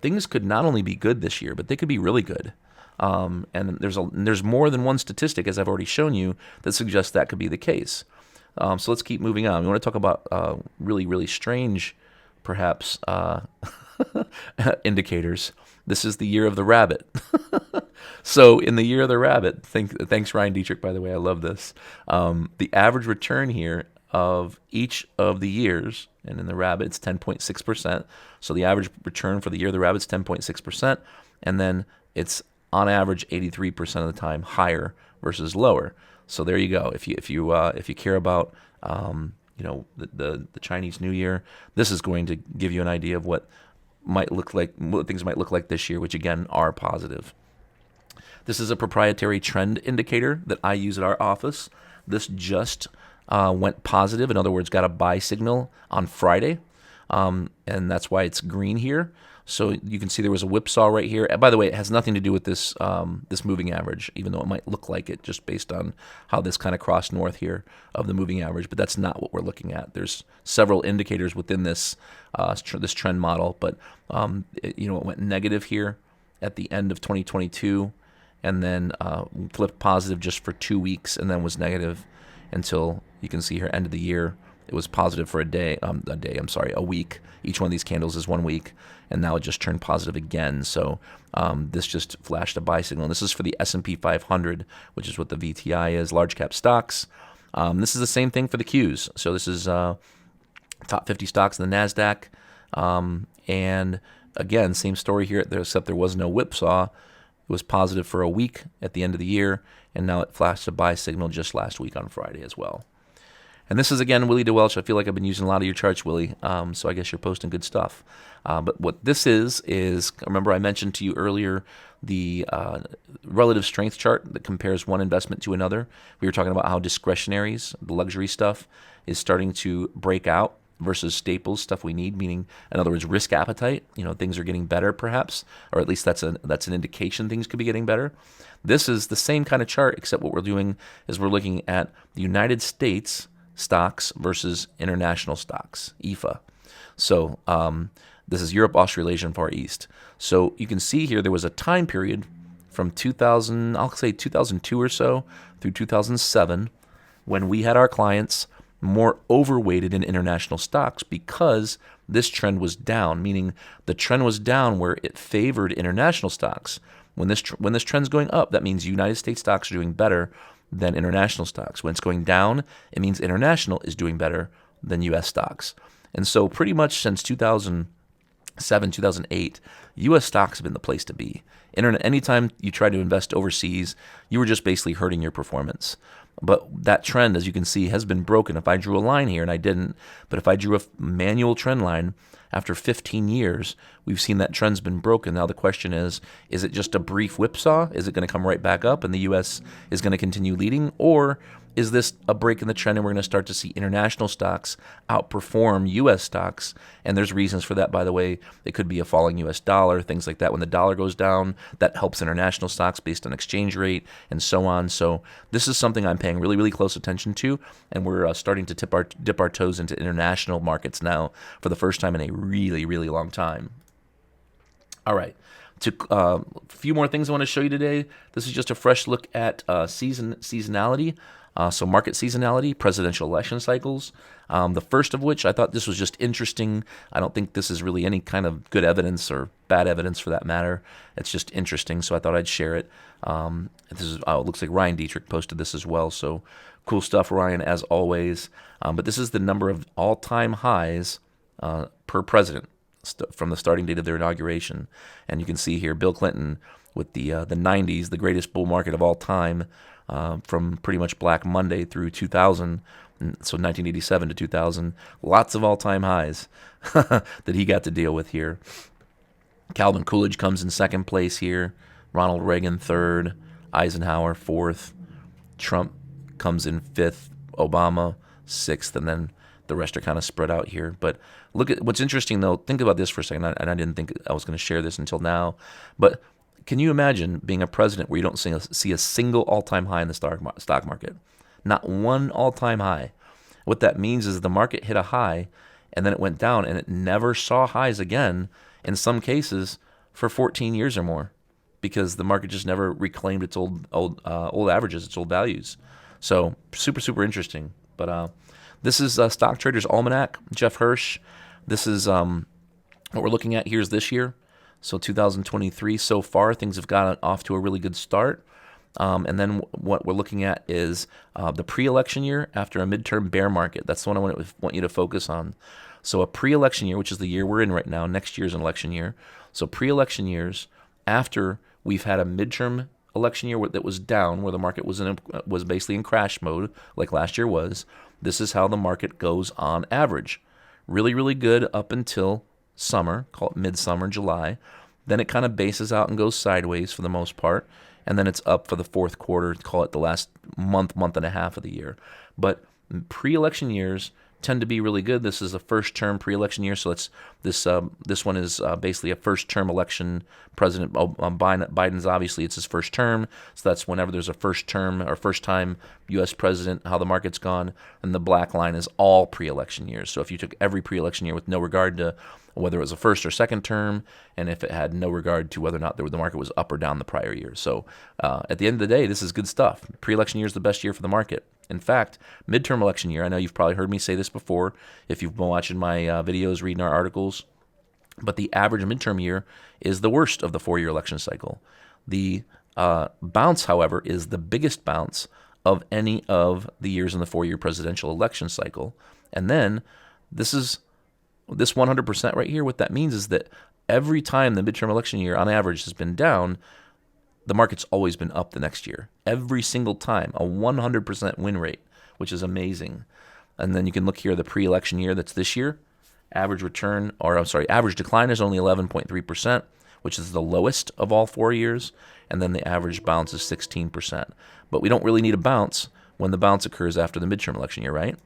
things could not only be good this year, but they could be really good. And there's more than one statistic, as I've already shown you, that suggests that could be the case. So let's keep moving on. We want to talk about really, really strange, perhaps, indicators. This is the year of the rabbit. So in the year of the rabbit, thanks Ryan Dietrich, by the way, I love this. The average return here of each of the years, and in the rabbit, it's 10.6%. So the average return for the year of the rabbit is 10.6%, and then it's on average 83% of the time higher versus lower. So there you go. If you care about the Chinese New Year. This is going to give you an idea of what things might look like this year, which again are positive. This is a proprietary trend indicator that I use at our office. This just went positive. In other words, got a buy signal on Friday, and that's why it's green here. So you can see there was a whipsaw right here. By the way, it has nothing to do with this this moving average, even though it might look like it just based on how this kind of crossed north here of the moving average. But that's not what we're looking at. There's several indicators within this this trend model, but it went negative here at the end of 2022, and then flipped positive just for 2 weeks, and then was negative until you can see here end of the year. It was positive for a week. Each one of these candles is 1 week, and now it just turned positive again. So this just flashed a buy signal. And this is for the S&P 500, which is what the VTI is, large cap stocks. This is the same thing for the Qs. So this is top 50 stocks in the NASDAQ. And again, same story here, except there was no whipsaw. It was positive for a week at the end of the year, and now it flashed a buy signal just last week on Friday as well. And this is, again, Willie DeWelch. I feel like I've been using a lot of your charts, Willie, so I guess you're posting good stuff. But what this is, remember I mentioned to you earlier the relative strength chart that compares one investment to another. We were talking about how discretionaries, the luxury stuff, is starting to break out versus staples, stuff we need, meaning, in other words, risk appetite. Things are getting better perhaps, or at least that's an indication things could be getting better. This is the same kind of chart, except what we're doing is we're looking at the United States stocks versus international stocks, EFA. So this is Europe, Australasia, and Far East. So you can see here there was a time period from 2002 or so through 2007 when we had our clients more overweighted in international stocks because this trend was down, meaning the trend was down where it favored international stocks. When this trend's going up, that means United States stocks are doing better than international stocks. When it's going down, it means international is doing better than U.S. stocks. And so pretty much since 2007, 2008, U.S. stocks have been the place to be. Anytime you try to invest overseas, you were just basically hurting your performance. But that trend, as you can see, has been broken. If I drew a line here, and I didn't, but if I drew a manual trend line, after 15 years, we've seen that trend's been broken. Now the question is it just a brief whipsaw? Is it going to come right back up and the U.S. is going to continue leading? Or is this a break in the trend and we're going to start to see international stocks outperform U.S. stocks? And there's reasons for that, by the way. It could be a falling U.S. dollar, things like that. When the dollar goes down, that helps international stocks based on exchange rate and so on. So this is something I'm paying really, really close attention to, and we're starting to dip our toes into international markets now for the first time in a really, really long time. All right. A few more things I want to show you today. This is just a fresh look at seasonality. So market seasonality, presidential election cycles. The first of which I thought this was just interesting. I don't think this is really any kind of good evidence or bad evidence for that matter. It's just interesting, so I thought I'd share it. It looks like Ryan Dietrich posted this as well. So cool stuff, Ryan, as always. But this is the number of all-time highs per president from the starting date of their inauguration. And you can see here Bill Clinton with the 90s, the greatest bull market of all time, from pretty much Black Monday through 2000, so 1987 to 2000, lots of all-time highs that he got to deal with here. Calvin Coolidge comes in second place here, Ronald Reagan third, Eisenhower fourth, Trump comes in fifth, Obama sixth, and then the rest are kind of spread out here. But look at what's interesting, though. Think about this for a second, and I didn't think I was going to share this until now, but can you imagine being a president where you don't see a single all-time high in the stock market? Not one all-time high. What that means is the market hit a high, and then it went down, and it never saw highs again, in some cases, for 14 years or more, because the market just never reclaimed its old averages, its old values. So super, super interesting. But this is Stock Trader's Almanac, Jeff Hirsch. This is what we're looking at here is this year. So 2023 so far, things have gotten off to a really good start. And then what we're looking at is the pre-election year after a midterm bear market. That's the one I want you to focus on. So a pre-election year, which is the year we're in right now, next year's an election year. So pre-election years after we've had a midterm election year that was down, where the market was basically in crash mode, like last year was. this is how the market goes on average. Really, really good up until summer, call it midsummer, July. Then it kind of bases out and goes sideways for the most part. And then it's up for the fourth quarter, call it the last month and a half of the year. But pre-election years tend to be really good. This is a first-term pre-election year, so this one is basically a first-term election. President Biden's obviously it's his first term, so that's whenever there's a first term or first-time U.S. president, how the market's gone. And the black line is all pre-election years. So if you took every pre-election year with no regard to whether it was a first or second term, and if it had no regard to whether or not the market was up or down the prior year. So at the end of the day, this is good stuff. Pre-election year is the best year for the market. In fact, midterm election year, I know you've probably heard me say this before if you've been watching my videos, reading our articles, but the average midterm year is the worst of the 4-year election cycle. The bounce, however, is the biggest bounce of any of the years in the 4-year presidential election cycle. And then this 100% right here, what that means is that every time the midterm election year on average has been down, the market's always been up the next year. Every single time, a 100% win rate, which is amazing. And then you can look here, the pre-election year that's this year, average decline is only 11.3%, which is the lowest of all 4 years. And then the average bounce is 16%. But we don't really need a bounce when the bounce occurs after the midterm election year, right?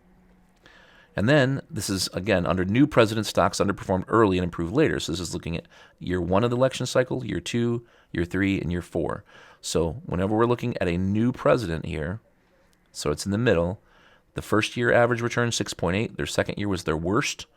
And then this is, again, under new president stocks underperformed early and improved later. So this is looking at year 1 of the election cycle, year 2, year 3, and year 4. So whenever we're looking at a new president here, so it's in the middle, the first year average return 6.8. Their second year was their worst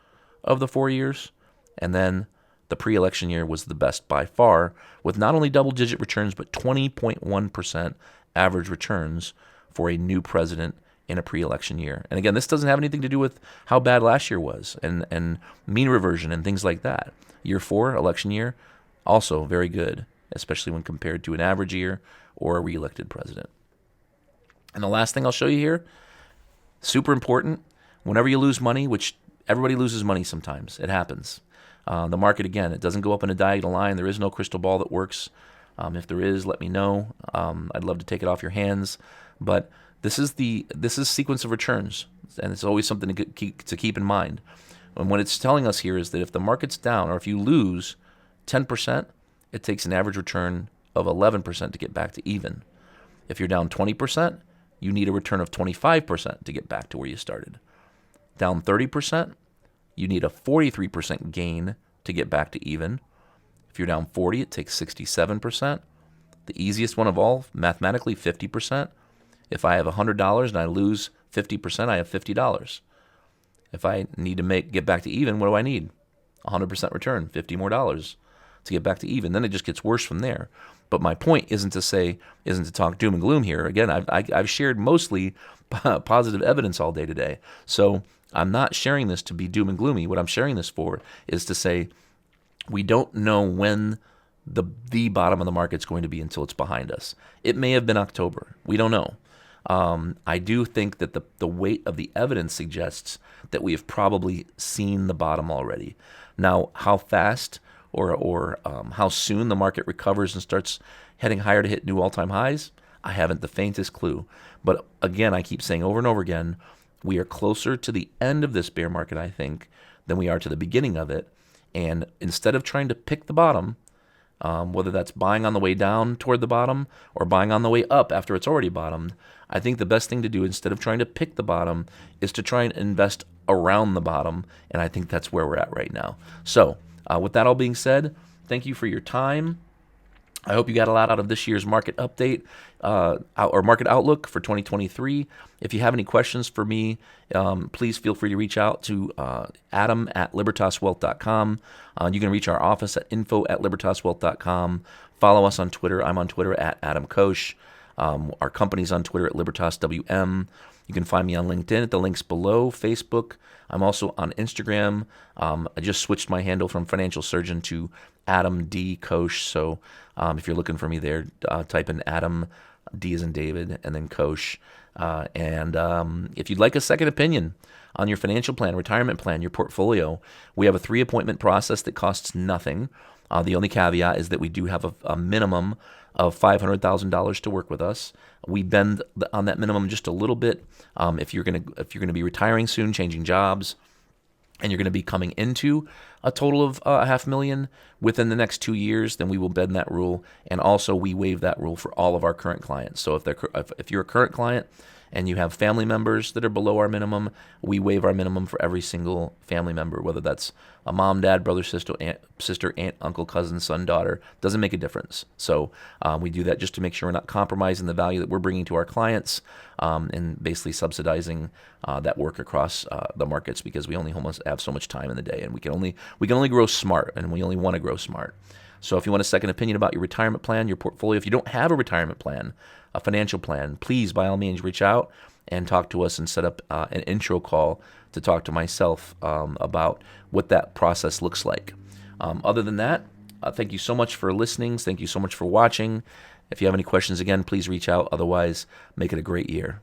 of the 4 years. And then the pre-election year was the best by far, with not only double-digit returns, but 20.1% average returns for a new president in a pre-election year. And again, this doesn't have anything to do with how bad last year was and mean reversion and things like that. Year 4, election year, also very good, especially when compared to an average year or a re-elected president. And the last thing I'll show you here, super important, whenever you lose money, which everybody loses money sometimes, it happens. The market, again, it doesn't go up in a diagonal line. There is no crystal ball that works. If there is, let me know. I'd love to take it off your hands. But this is sequence of returns, and it's always something to keep in mind. And what it's telling us here is that if the market's down, or if you lose 10%, it takes an average return of 11% to get back to even. If you're down 20%, you need a return of 25% to get back to where you started. Down 30%, you need a 43% gain to get back to even. If you're down 40, it takes 67%. The easiest one of all, mathematically, 50%. If I have $100 and I lose 50%, I have $50. If I need to get back to even, what do I need? 100% return, $50 more to get back to even. Then it just gets worse from there. But my point isn't to talk doom and gloom here. Again, I've shared mostly positive evidence all day today. So I'm not sharing this to be doom and gloomy. What I'm sharing this for is to say we don't know when the bottom of the market's going to be until it's behind us. It may have been October. We don't know. I do think that the weight of the evidence suggests that we have probably seen the bottom already. Now, how fast or how soon the market recovers and starts heading higher to hit new all-time highs, I haven't the faintest clue. But again, I keep saying over and over again, we are closer to the end of this bear market, I think, than we are to the beginning of it. And instead of trying to pick the bottom, whether that's buying on the way down toward the bottom or buying on the way up after it's already bottomed, I think the best thing to do instead of trying to pick the bottom is to try and invest around the bottom, and I think that's where we're at right now. So with that all being said, thank you for your time. I hope you got a lot out of this year's market update or market outlook for 2023. If you have any questions for me, please feel free to reach out to adam@libertaswealth.com. You can reach our office at info@libertaswealth.com. Follow us on Twitter. I'm on Twitter at Adam Koós. Our company's on Twitter at LibertasWM. You can find me on LinkedIn at the links below, Facebook. I'm also on Instagram. I just switched my handle from Financial Surgeon to Adam D. Koós. So if you're looking for me there, type in Adam, D as in David, and then Koós. And if you'd like a second opinion on your financial plan, retirement plan, your portfolio, we have a 3-appointment process that costs nothing. The only caveat is that we do have a minimum of $500,000 to work with us. We bend on that minimum just a little bit. If you're gonna be retiring soon, changing jobs, and you're going to be coming into a total of $500,000 within the next 2 years, then we will bend that rule. And also, we waive that rule for all of our current clients. So if you're a current client and you have family members that are below our minimum, we waive our minimum for every single family member, whether that's a mom, dad, brother, sister, aunt, uncle, cousin, son, daughter. Doesn't make a difference. So we do that just to make sure we're not compromising the value that we're bringing to our clients, and basically subsidizing that work across the markets, because we only almost have so much time in the day, and we can only grow smart, and we only want to grow smart. So if you want a second opinion about your retirement plan, your portfolio, if you don't have a retirement plan, a financial plan, please, by all means, reach out and talk to us and set up an intro call to talk to myself about what that process looks like. Other than that, thank you so much for listening. Thank you so much for watching. If you have any questions, again, please reach out. Otherwise, make it a great year.